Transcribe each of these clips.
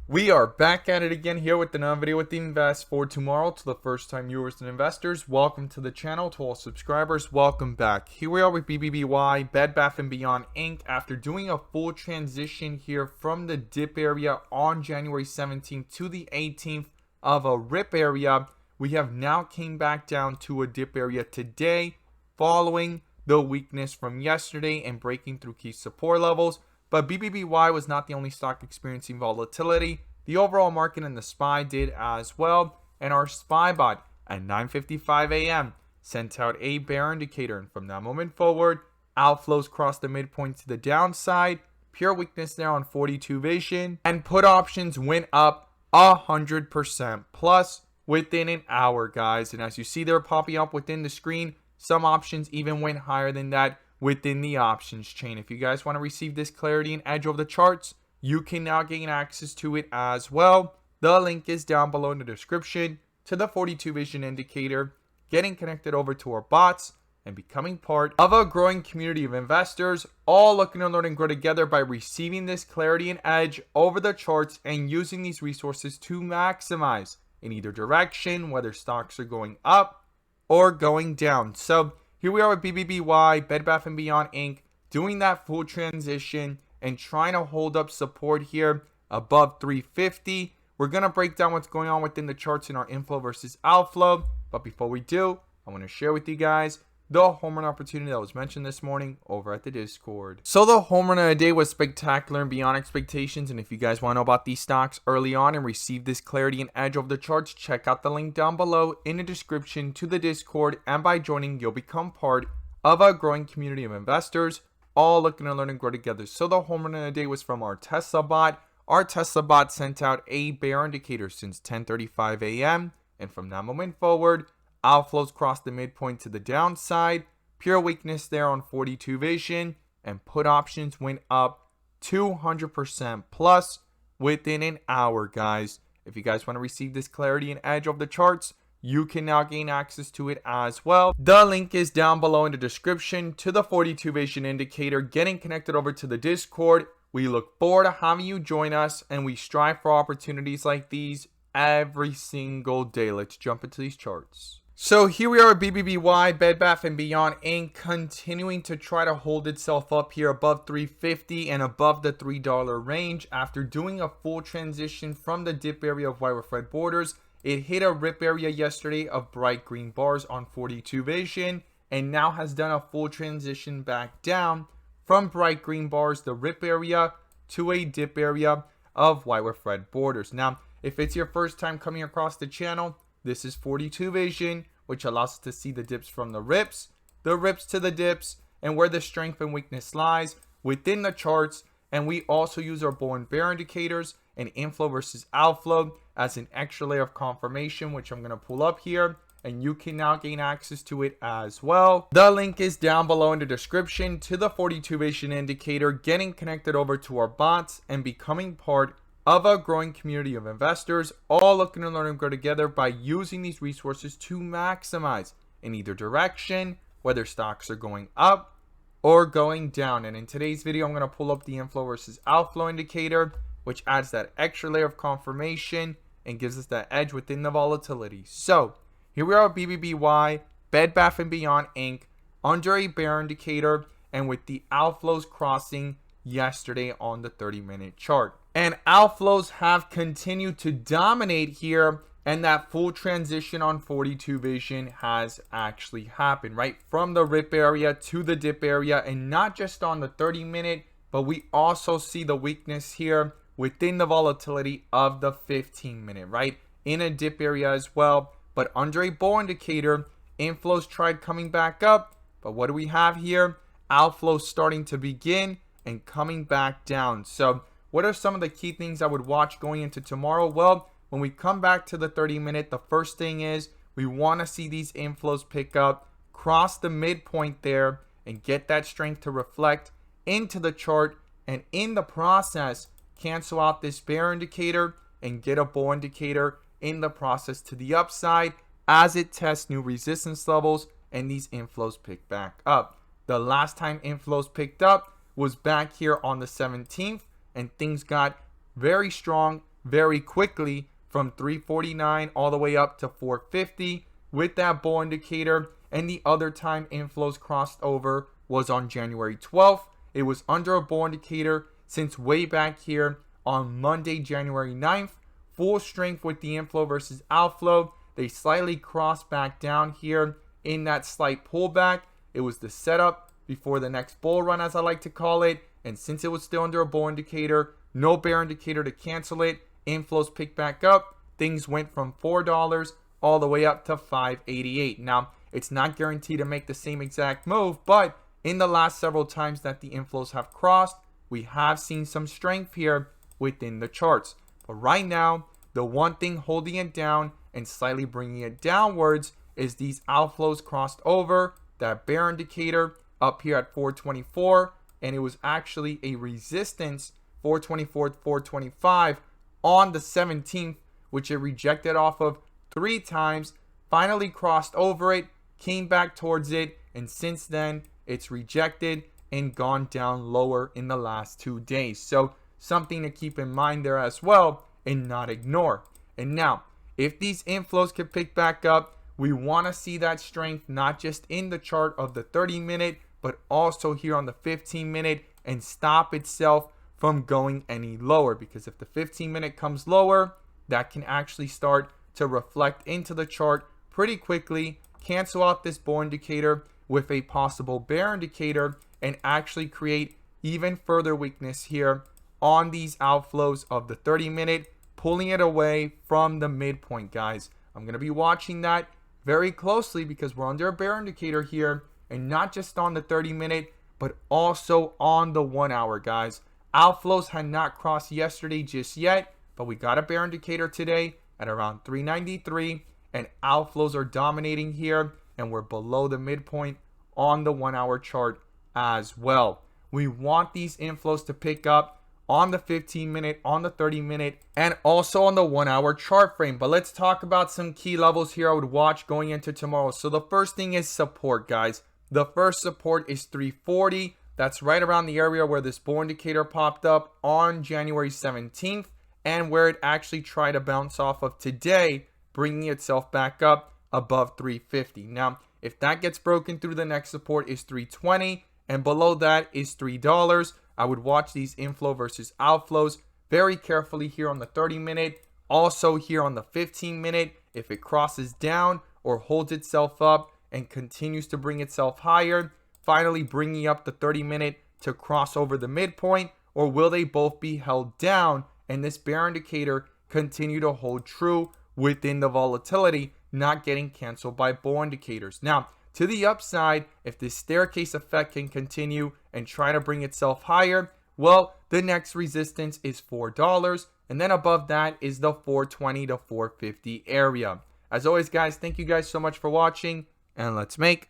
We are back at it again here with another video with the Invest for Tomorrow. To the first time viewers and investors, welcome to the channel. To all subscribers, welcome back. Here we are with BBBY, Bed Bath & Beyond Inc. After doing a full transition here from the dip area on January 17th to the 18th of a rip area, we have now came back down to a dip area today following the weakness from yesterday and breaking through key support levels. But BBBY was not the only stock experiencing volatility. The overall market and the SPY did as well. And our SPY bot at 9:55 a.m. sent out a bear indicator. And from that moment forward, outflows crossed the midpoint to the downside. Pure weakness there on 42 vision. And put options went up 100% plus within an hour, guys. And as you see, they're popping up within the screen. Some options even went higher than that within the options chain. If you guys want to receive this clarity and edge over the charts, you can now gain access to it as well. The link is down below in the description to the 42 vision indicator, getting connected over to our bots and becoming part of a growing community of investors, all looking to learn and grow together by receiving this clarity and edge over the charts and using these resources to maximize in either direction, whether stocks are going up or going down. So here we are with BBBY, Bed Bath & Beyond Inc., doing that full transition and trying to hold up support here above 350. We're going to break down what's going on within the charts in our inflow versus outflow. But before we do, I want to share with you guys the home run opportunity that was mentioned this morning over at the Discord. So the home run of the day was spectacular and beyond expectations. And if you guys want to know about these stocks early on and receive this clarity and edge over the charts, check out the link down below in the description to the Discord. And by joining, you'll become part of a growing community of investors, all looking to learn and grow together. So the home run of the day was from our Tesla bot. Our Tesla bot sent out a bear indicator since 10:35 a.m. And from that moment forward, outflows crossed the midpoint to the downside. Pure weakness there on 42 vision. And put options went up 200% plus within an hour, guys. If you guys want to receive this clarity and edge of the charts, you can now gain access to it as well. The link is down below in the description to the 42 vision indicator, getting connected over to the Discord. We look forward to having you join us, and we strive for opportunities like these every single day. Let's jump into these charts. So here we are at BBBY, Bed Bath & Beyond Inc., continuing to try to hold itself up here above 350 and above the $3 range after doing a full transition from the dip area of white with red borders. It hit a rip area yesterday of bright green bars on 42 vision and now has done a full transition back down from bright green bars, the rip area, to a dip area of white with red borders. Now, if it's your first time coming across the channel, this is 42 vision, which allows us to see the dips from the rips to the dips, and where the strength and weakness lies within the charts. And we also use our bull and bear indicators and inflow versus outflow as an extra layer of confirmation, which I'm going to pull up here, and you can now gain access to it as well. The link is down below in the description to the 42 vision indicator, getting connected over to our bots and becoming part of a growing community of investors, all looking to learn and grow together by using these resources to maximize in either direction, whether stocks are going up or going down. And in today's video, I'm going to pull up the inflow versus outflow indicator, which adds that extra layer of confirmation and gives us that edge within the volatility. So here we are at BBBY, Bed Bath & Beyond Inc., under a bear indicator and with the outflows crossing yesterday on the 30-minute chart. And outflows have continued to dominate here, and that full transition on 42 vision has actually happened, right? From the rip area to the dip area, and not just on the 30-minute, but we also see the weakness here within the volatility of the 15-minute, right? In a dip area as well, but under a bull indicator, inflows tried coming back up, but what do we have here? Outflows starting to begin and coming back down. So what are some of the key things I would watch going into tomorrow? Well, when we come back to the 30-minute, the first thing is we want to see these inflows pick up, cross the midpoint there, and get that strength to reflect into the chart, and in the process, cancel out this bear indicator and get a bull indicator in the process to the upside as it tests new resistance levels and these inflows pick back up. The last time inflows picked up was back here on the 17th, and things got very strong, very quickly from 349 all the way up to 450 with that bull indicator. And the other time inflows crossed over was on January 12th. It was under a bull indicator since way back here on Monday, January 9th. Full strength with the inflow versus outflow. They slightly crossed back down here in that slight pullback. It was the setup before the next bull run, as I like to call it. And since it was still under a bull indicator, no bear indicator to cancel it, inflows picked back up. Things went from $4 all the way up to $5.88. Now, it's not guaranteed to make the same exact move, but in the last several times that the inflows have crossed, we have seen some strength here within the charts. But right now, the one thing holding it down and slightly bringing it downwards is these outflows crossed over that bear indicator up here at 424, and it was actually a resistance 424 to 425 on the 17th, which it rejected off of 3 times, finally crossed over it, came back towards it, and since then it's rejected and gone down lower in the last 2 days. So something to keep in mind there as well and not ignore. And now, if these inflows can pick back up, we want to see that strength not just in the chart of the 30-minute, but also here on the 15-minute, and stop itself from going any lower. Because if the 15-minute comes lower, that can actually start to reflect into the chart pretty quickly, cancel out this bull indicator with a possible bear indicator, and actually create even further weakness here on these outflows of the 30-minute, pulling it away from the midpoint, guys. I'm going to be watching that very closely because we're under a bear indicator here, and not just on the 30-minute, but also on the 1 hour, guys. Outflows had not crossed yesterday just yet, but we got a bear indicator today at around 393, and outflows are dominating here, and we're below the midpoint on the 1 hour chart as well. We want these inflows to pick up on the 15-minute, on the 30-minute, and also on the 1 hour chart frame. But let's talk about some key levels here I would watch going into tomorrow. So the first thing is support, guys. The first support is 340. That's right around the area where this bull indicator popped up on January 17th and where it actually tried to bounce off of today, bringing itself back up above 350. Now, if that gets broken through, the next support is 320, and below that is $3. I would watch these inflow versus outflows very carefully here on the 30-minute. Also here on the 15-minute, if it crosses down or holds itself up and continues to bring itself higher, finally bringing up the 30-minute to cross over the midpoint, or will they both be held down and this bear indicator continue to hold true within the volatility, not getting canceled by bull indicators? Now, to the upside, if this staircase effect can continue and try to bring itself higher, well, the next resistance is $4, and then above that is the 420 to 450 area. As always, guys, thank you guys so much for watching, and let's make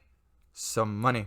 some money.